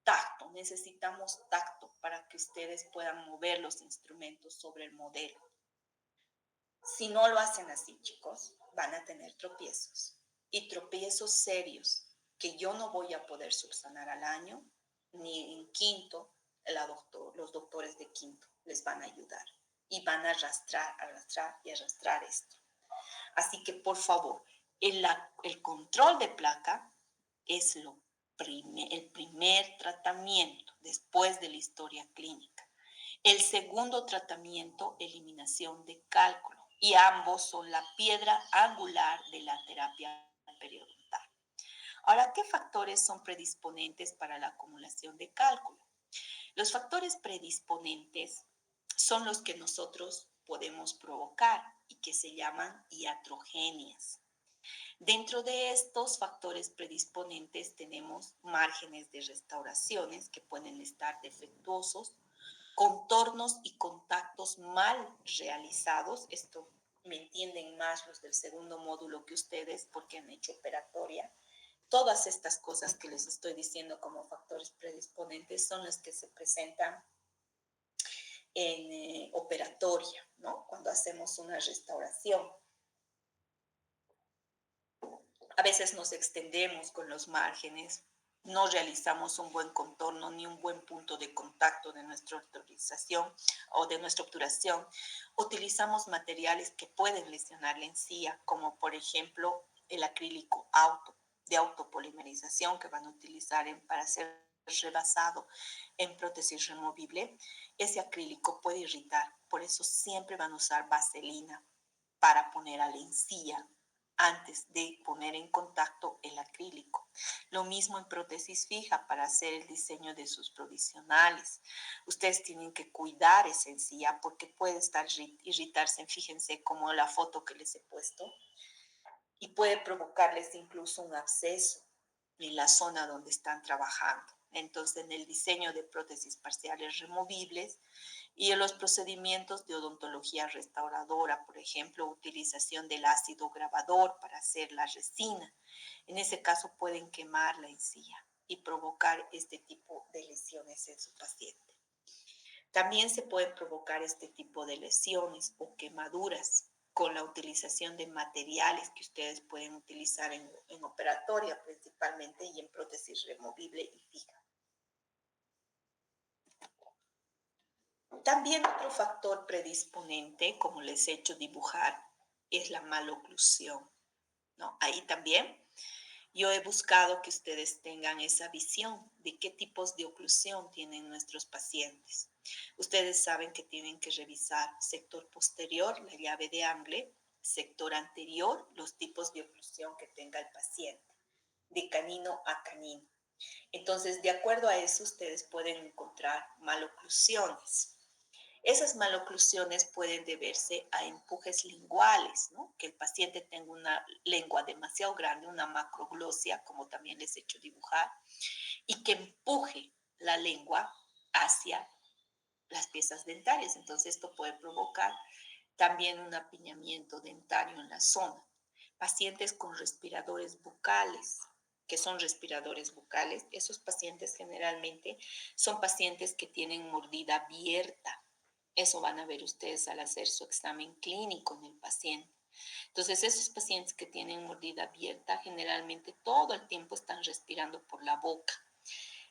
Tacto, necesitamos tacto para que ustedes puedan mover los instrumentos sobre el modelo. Si no lo hacen así, chicos, van a tener tropiezos y tropiezos serios que yo no voy a poder subsanar al año, ni en quinto, los doctores de quinto les van a ayudar y van a arrastrar esto. Así que, por favor, el control de placa es el primer tratamiento después de la historia clínica. El segundo tratamiento, eliminación de cálculo. Y ambos son la piedra angular de la terapia periodontal. Ahora, ¿qué factores son predisponentes para la acumulación de cálculo? Los factores predisponentes son los que nosotros podemos provocar y que se llaman iatrogenias. Dentro de estos factores predisponentes tenemos márgenes de restauraciones que pueden estar defectuosos, contornos y contactos mal realizados. Esto me entienden más los del segundo módulo que ustedes porque han hecho operatoria. Todas estas cosas que les estoy diciendo como factores predisponentes son las que se presentan en operatoria, ¿no? Cuando hacemos una restauración. A veces nos extendemos con los márgenes, no realizamos un buen contorno ni un buen punto de contacto de nuestra autorización o de nuestra obturación. Utilizamos materiales que pueden lesionar la encía, como por ejemplo el acrílico de autopolimerización que van a utilizar para ser rebasado en prótesis removible. Ese acrílico puede irritar, por eso siempre van a usar vaselina para poner a la encía antes de poner en contacto el acrílico. Lo mismo en prótesis fija para hacer el diseño de sus provisionales. Ustedes tienen que cuidar esa encía porque puede estar irritarse, fíjense como la foto que les he puesto, y puede provocarles incluso un absceso en la zona donde están trabajando. Entonces, en el diseño de prótesis parciales removibles y en los procedimientos de odontología restauradora, por ejemplo, utilización del ácido grabador para hacer la resina. En ese caso pueden quemar la encía y provocar este tipo de lesiones en su paciente. También se pueden provocar este tipo de lesiones o quemaduras con la utilización de materiales que ustedes pueden utilizar en operatoria principalmente y en prótesis removible y fija. También otro factor predisponente, como les he hecho dibujar, es la maloclusión, ¿no? Ahí también yo he buscado que ustedes tengan esa visión de qué tipos de oclusión tienen nuestros pacientes. Ustedes saben que tienen que revisar sector posterior, la llave de Angle, sector anterior, los tipos de oclusión que tenga el paciente, de canino a canino. Entonces, de acuerdo a eso, ustedes pueden encontrar maloclusiones. Esas maloclusiones pueden deberse a empujes linguales, ¿no? Que el paciente tenga una lengua demasiado grande, una macroglosia, como también les he hecho dibujar, y que empuje la lengua hacia las piezas dentarias. Entonces, esto puede provocar también un apiñamiento dentario en la zona. Pacientes con respiradores bucales, que son respiradores bucales, esos pacientes generalmente son pacientes que tienen mordida abierta. Eso van a ver ustedes al hacer su examen clínico en el paciente. Entonces, esos pacientes que tienen mordida abierta generalmente todo el tiempo están respirando por la boca.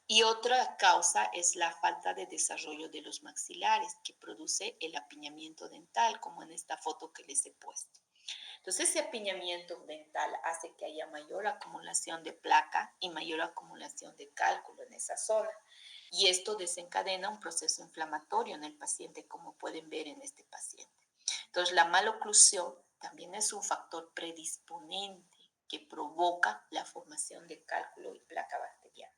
Y otra causa es la falta de desarrollo de los maxilares, que produce el apiñamiento dental, como en esta foto que les he puesto. Entonces, ese apiñamiento dental hace que haya mayor acumulación de placa y mayor acumulación de cálculo en esa zona. Y esto desencadena un proceso inflamatorio en el paciente, como pueden ver en este paciente. Entonces, la maloclusión también es un factor predisponente que provoca la formación de cálculo y placa bacteriana.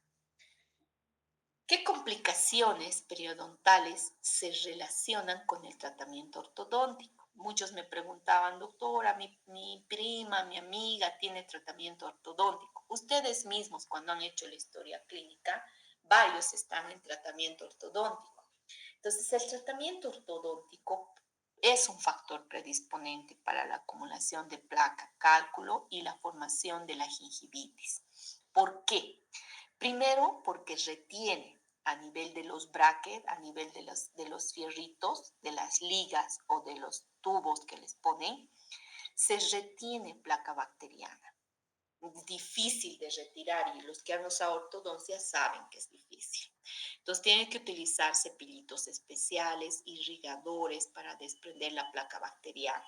¿Qué complicaciones periodontales se relacionan con el tratamiento ortodóntico? Muchos me preguntaban, doctora, mi prima, mi amiga tiene tratamiento ortodóntico. Ustedes mismos, cuando han hecho la historia clínica, varios están en tratamiento ortodóntico. Entonces, el tratamiento ortodóntico es un factor predisponente para la acumulación de placa, cálculo y la formación de la gingivitis. ¿Por qué? Primero, porque retiene a nivel de los brackets, a nivel de los fierritos, de las ligas o de los tubos que les ponen, se retiene placa bacteriana. Es difícil de retirar y los que han usado ortodoncia saben que es difícil. Entonces tienen que utilizar cepillitos especiales, irrigadores para desprender la placa bacteriana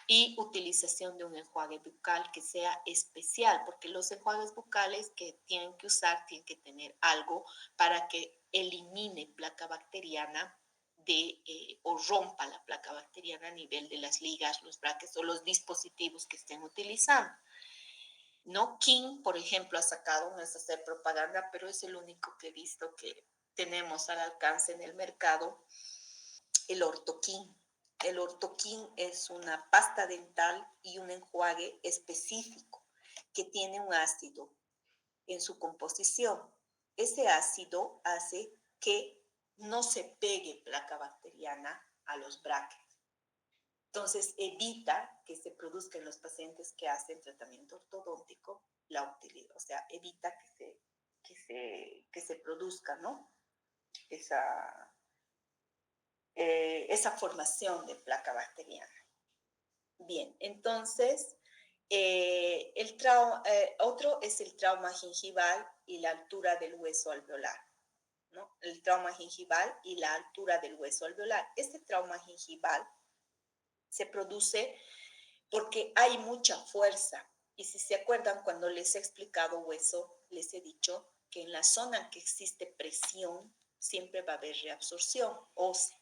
y utilización de un enjuague bucal que sea especial, porque los enjuagues bucales que tienen que usar tienen que tener algo para que elimine placa bacteriana o rompa la placa bacteriana a nivel de las ligas, los brackets o los dispositivos que estén utilizando. No King, por ejemplo, ha sacado, no es hacer propaganda, pero es el único que he visto que tenemos al alcance en el mercado, el Ortoquín. El Ortoquín es una pasta dental y un enjuague específico que tiene un ácido en su composición. Ese ácido hace que no se pegue placa bacteriana a los brackets. Entonces, evita que se produzca en los pacientes que hacen tratamiento ortodóntico la utilidad, o sea, evita que se produzca, ¿no? Esa formación de placa bacteriana. Bien, entonces, otro es el trauma gingival y la altura del hueso alveolar, ¿no? El trauma gingival y la altura del hueso alveolar. Este trauma gingival se produce porque hay mucha fuerza. Y si se acuerdan, cuando les he explicado hueso, les he dicho que en la zona en que existe presión, siempre va a haber reabsorción ósea.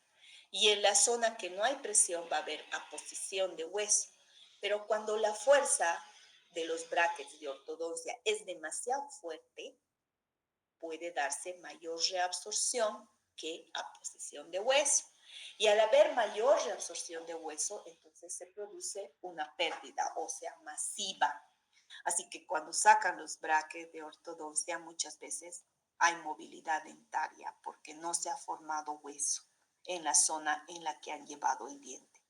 Y en la zona que no hay presión va a haber aposición de hueso. Pero cuando la fuerza de los brackets de ortodoncia es demasiado fuerte, puede darse mayor reabsorción que aposición de hueso. Y al haber mayor reabsorción de hueso, entonces se produce una pérdida ósea masiva. Así que cuando sacan los brackets de ortodoncia, muchas veces hay movilidad dentaria porque no se ha formado hueso en la zona en la que han llevado el diente.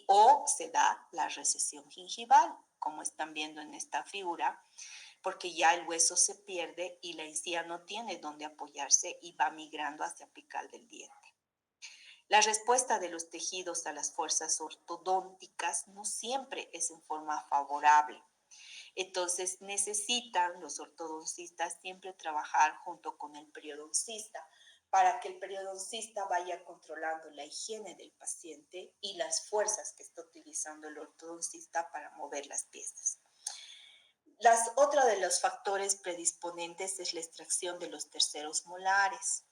O se da la recesión gingival, como están viendo en esta figura, porque ya el hueso se pierde y la encía no tiene dónde apoyarse y va migrando hacia apical del diente. La respuesta de los tejidos a las fuerzas ortodónticas no siempre es en forma favorable. Entonces necesitan los ortodoncistas siempre trabajar junto con el periodoncista para que el periodoncista vaya controlando la higiene del paciente y las fuerzas que está utilizando el ortodoncista para mover las piezas. Otro de los factores predisponentes es la extracción de los terceros molares.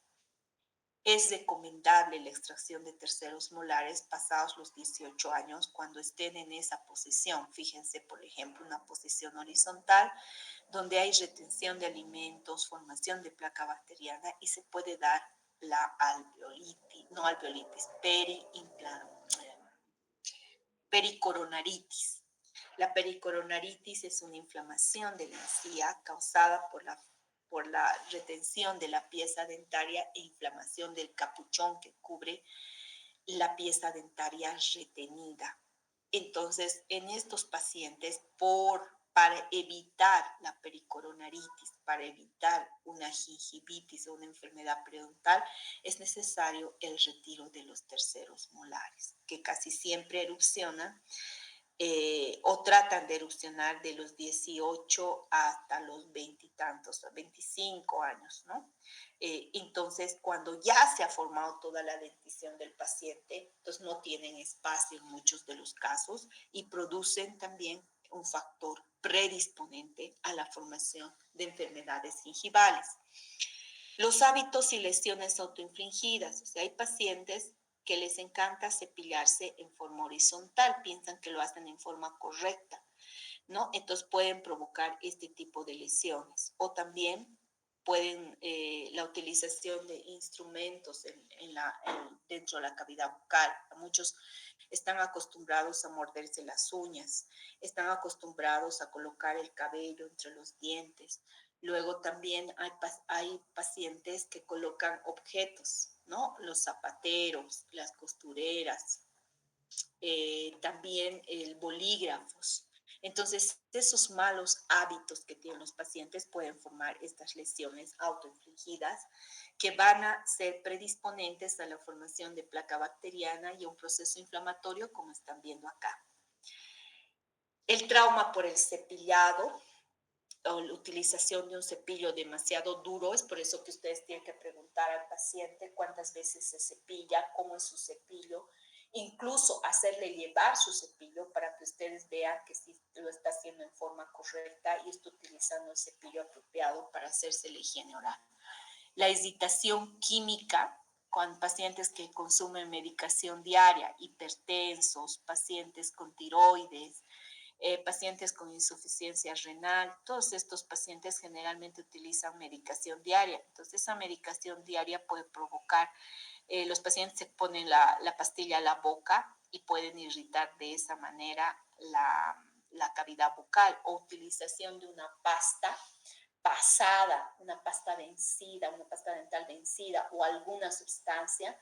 Es recomendable la extracción de terceros molares pasados los 18 años cuando estén en esa posición. Fíjense, por ejemplo, una posición horizontal donde hay retención de alimentos, formación de placa bacteriana y se puede dar la alveolitis, no alveolitis, pericoronaritis. La pericoronaritis es una inflamación de la encía causada por la retención de la pieza dentaria e inflamación del capuchón que cubre la pieza dentaria retenida. Entonces, en estos pacientes, para evitar la pericoronaritis, para evitar una gingivitis o una enfermedad periodontal, es necesario el retiro de los terceros molares, que casi siempre erupcionan o tratan de erupcionar de los 18 hasta los 20 y tantos, 25 años, ¿no? Entonces, cuando ya se ha formado toda la dentición del paciente, entonces no tienen espacio en muchos de los casos y producen también un factor predisponente a la formación de enfermedades gingivales. Los hábitos y lesiones autoinfligidas, o sea, hay pacientes que les encanta cepillarse en forma horizontal, piensan que lo hacen en forma correcta, ¿no? Entonces pueden provocar este tipo de lesiones. O también pueden la utilización de instrumentos dentro de la cavidad bucal. Muchos están acostumbrados a morderse las uñas, están acostumbrados a colocar el cabello entre los dientes. Luego también hay pacientes que colocan objetos, ¿no? Los zapateros, las costureras, también el bolígrafos. Entonces, esos malos hábitos que tienen los pacientes pueden formar estas lesiones autoinfligidas que van a ser predisponentes a la formación de placa bacteriana y a un proceso inflamatorio, como están viendo acá. El trauma por el cepillado o la utilización de un cepillo demasiado duro, es por eso que ustedes tienen que preguntar al paciente cuántas veces se cepilla, cómo es su cepillo, incluso hacerle llevar su cepillo para que ustedes vean que sí lo está haciendo en forma correcta y está utilizando el cepillo apropiado para hacerse la higiene oral. La hesitación química con pacientes que consumen medicación diaria, hipertensos, pacientes con tiroides, pacientes con insuficiencia renal, todos estos pacientes generalmente utilizan medicación diaria. Entonces, esa medicación diaria puede provocar, los pacientes se ponen la pastilla a la boca y pueden irritar de esa manera la cavidad bucal, o utilización de una pasta pasada, una pasta vencida, una pasta dental vencida o alguna sustancia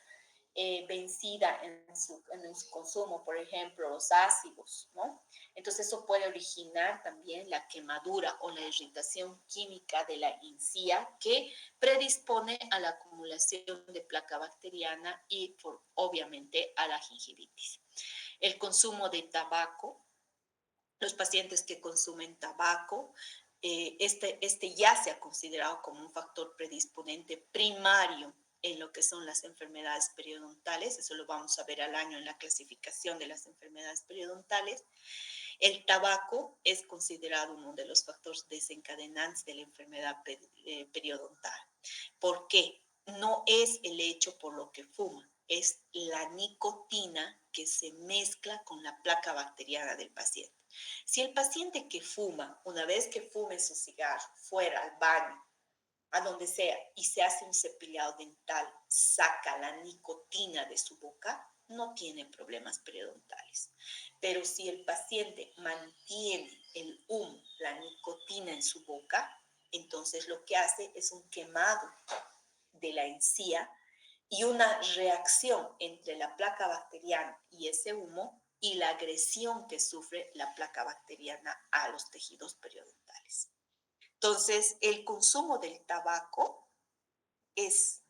vencida en su consumo, por ejemplo, los ácidos, ¿no? Entonces eso puede originar también la quemadura o la irritación química de la encía que predispone a la acumulación de placa bacteriana y obviamente a la gingivitis. El consumo de tabaco, los pacientes que consumen tabaco, este ya se ha considerado como un factor predisponente primario en lo que son las enfermedades periodontales. Eso lo vamos a ver al año en la clasificación de las enfermedades periodontales. El tabaco es considerado uno de los factores desencadenantes de la enfermedad periodontal. ¿Por qué? No es el hecho por lo que fuma, es la nicotina que se mezcla con la placa bacteriana del paciente. Si el paciente que fuma, una vez que fume su cigarro, fuera al baño, a donde sea, y se hace un cepillado dental, saca la nicotina de su boca, no tiene problemas periodontales. Pero si el paciente mantiene el humo, la nicotina en su boca, entonces lo que hace es un quemado de la encía y una reacción entre la placa bacteriana y ese humo y la agresión que sufre la placa bacteriana a los tejidos periodontales. Entonces, el consumo del tabaco es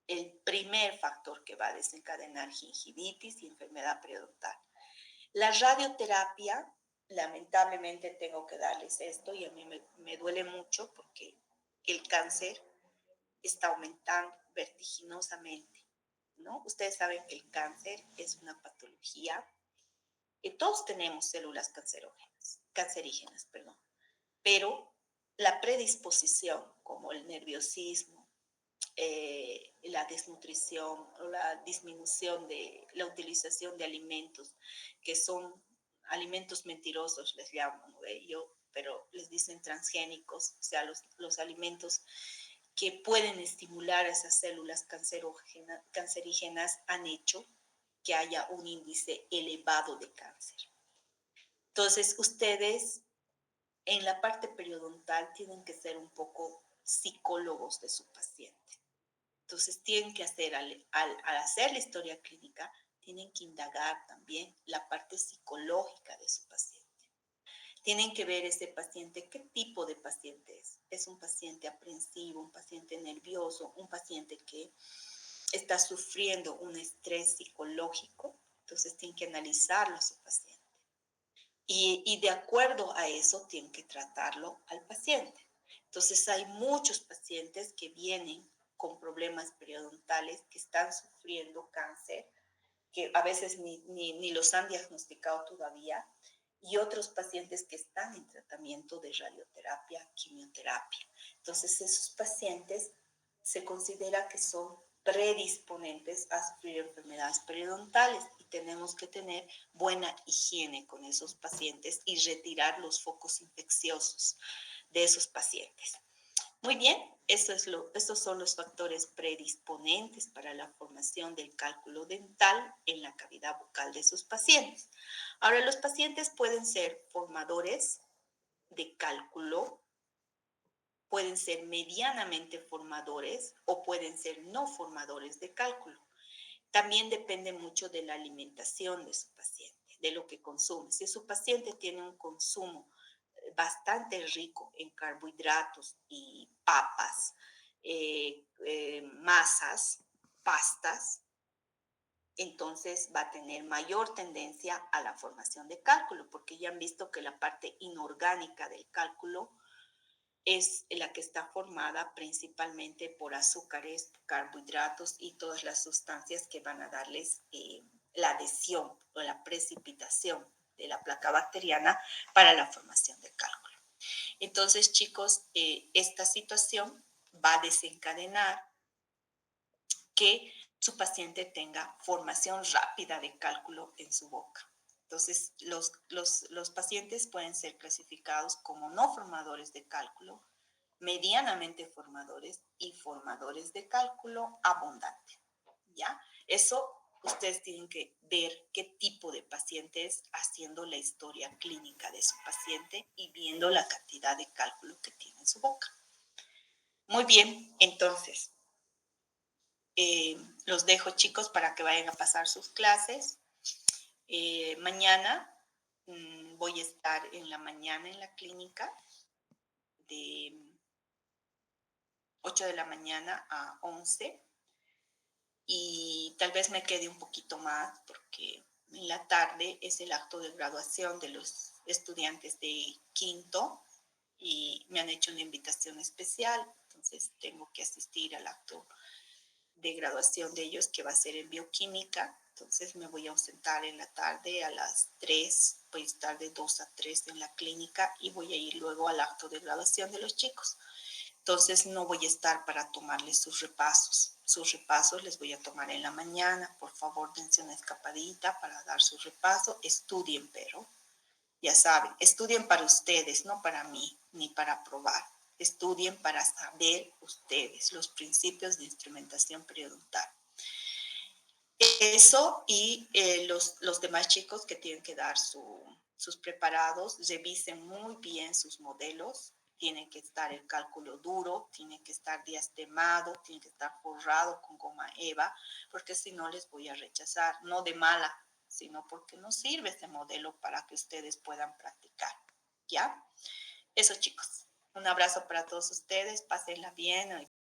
el primer factor que va a desencadenar gingivitis y enfermedad periodontal. La radioterapia, lamentablemente tengo que darles esto y a mí me duele mucho porque el cáncer está aumentando vertiginosamente, ¿no? Ustedes saben que el cáncer es una patología, que todos tenemos células cancerígenas, perdón, pero la predisposición, como el nerviosismo, la desnutrición o la disminución de la utilización de alimentos que son alimentos mentirosos, les llamo, ¿no? Pero les dicen transgénicos, o sea, los alimentos que pueden estimular a esas células cancerígenas han hecho que haya un índice elevado de cáncer. Entonces, ustedes en la parte periodontal tienen que ser un poco psicólogos de su paciente. Entonces, tienen que hacer, al hacer la historia clínica, tienen que indagar también la parte psicológica de su paciente. Tienen que ver ese paciente, qué tipo de paciente es. Es un paciente aprensivo, un paciente nervioso, un paciente que está sufriendo un estrés psicológico. Entonces, tienen que analizarlo a su paciente. Y de acuerdo a eso, tienen que tratarlo al paciente. Entonces, hay muchos pacientes que vienen con problemas periodontales, que están sufriendo cáncer, que a veces ni los han diagnosticado todavía, y otros pacientes que están en tratamiento de radioterapia, quimioterapia. Entonces, esos pacientes se considera que son predisponentes a sufrir enfermedades periodontales y tenemos que tener buena higiene con esos pacientes y retirar los focos infecciosos de esos pacientes. Muy bien, estos son los factores predisponentes para la formación del cálculo dental en la cavidad bucal de sus pacientes. Ahora, los pacientes pueden ser formadores de cálculo, pueden ser medianamente formadores o pueden ser no formadores de cálculo. También depende mucho de la alimentación de su paciente, de lo que consume. Si su paciente tiene un consumo bastante rico en carbohidratos y papas, masas, pastas, entonces va a tener mayor tendencia a la formación de cálculo, porque ya han visto que la parte inorgánica del cálculo es la que está formada principalmente por azúcares, carbohidratos y todas las sustancias que van a darles la adhesión o la precipitación de la placa bacteriana para la formación de cálculo. Entonces, chicos, esta situación va a desencadenar que su paciente tenga formación rápida de cálculo en su boca. Entonces, los pacientes pueden ser clasificados como no formadores de cálculo, medianamente formadores y formadores de cálculo abundante. ¿Ya? Eso ustedes tienen que ver qué tipo de paciente es haciendo la historia clínica de su paciente y viendo la cantidad de cálculo que tiene en su boca. Muy bien, entonces, los dejo chicos para que vayan a pasar sus clases. Mañana voy a estar en la mañana en la clínica de 8 de la mañana a 11 y tal vez me quede un poquito más porque en la tarde es el acto de graduación de los estudiantes de quinto y me han hecho una invitación especial, entonces tengo que asistir al acto de graduación de ellos que va a ser en bioquímica, entonces me voy a ausentar en la tarde a las 3, voy a estar de 2 a 3 en la clínica y voy a ir luego al acto de graduación de los chicos. Entonces no voy a estar para tomarles sus repasos. Sus repasos les voy a tomar en la mañana. Por favor, dense una escapadita para dar su repaso. Estudien, pero ya saben, estudien para ustedes, no para mí, ni para probar. Estudien para saber ustedes los principios de instrumentación periodontal. Eso y los demás chicos que tienen que dar sus preparados, revisen muy bien sus modelos. Tiene que estar el cálculo duro, tiene que estar diastemado, tiene que estar forrado con goma eva, porque si no les voy a rechazar, no de mala, sino porque no sirve este modelo para que ustedes puedan practicar. ¿Ya? Eso chicos. Un abrazo para todos ustedes, pásenla bien.